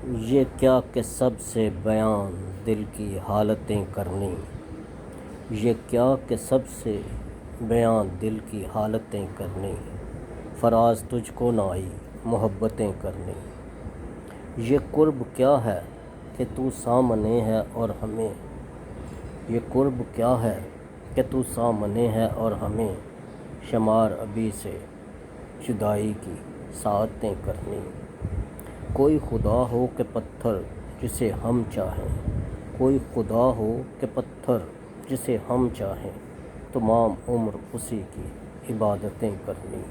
یہ کیا کہ سب سے بیان دل کی حالتیں کرنی، یہ کیا کہ سب سے بیان دل کی حالتیں کرنی، فراز تجھ کو نہ آئی محبتیں کرنی۔ یہ قرب کیا ہے کہ تو سامنے ہے اور ہمیں، یہ قرب کیا ہے کہ تو سامنے ہے اور ہمیں شمار ابھی سے جدائی کی ساعتیں کرنی۔ کوئی خدا ہو کہ پتھر جسے ہم چاہیں، کوئی خدا ہو کہ پتھر جسے ہم چاہیں، تمام عمر اسی کی عبادتیں کرنی۔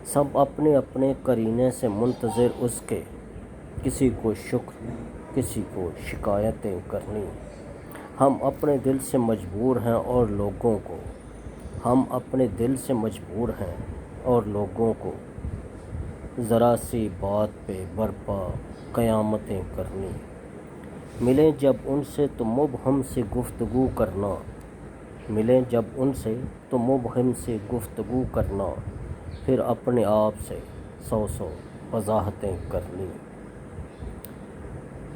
سب اپنے اپنے قرینے سے منتظر اس کے، کسی کو شکر کسی کو شکایتیں کرنی۔ ہم اپنے دل سے مجبور ہیں اور لوگوں کو، ہم اپنے دل سے مجبور ہیں اور لوگوں کو ذرا سی بات پہ برپا قیامتیں کرنی۔ ملیں جب ان سے تو مبہم سے گفتگو کرنا، ملیں جب ان سے تو مبہم سے گفتگو کرنا، پھر اپنے آپ سے سو وضاحتیں کرنی۔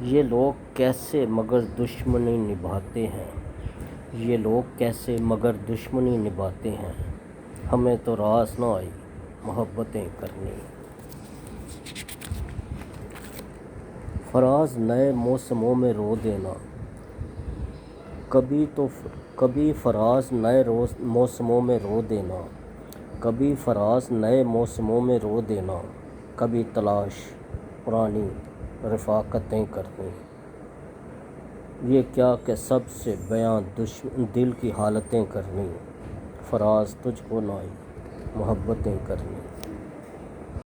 یہ لوگ کیسے مگر دشمنی نبھاتے ہیں، یہ لوگ کیسے مگر دشمنی نبھاتے ہیں، ہمیں تو راس نہ آئی محبتیں کرنی۔ فراز نئے موسموں میں رو دینا، کبھی فراز نئے موسموں میں رو دینا، کبھی فراز نئے موسموں میں رو دینا، کبھی تلاش پرانی رفاقتیں کرنی۔ یہ کیا کہ سب سے بیان دل کی حالتیں کرنی، فراز تجھ کو نہ آئی محبتیں کرنی۔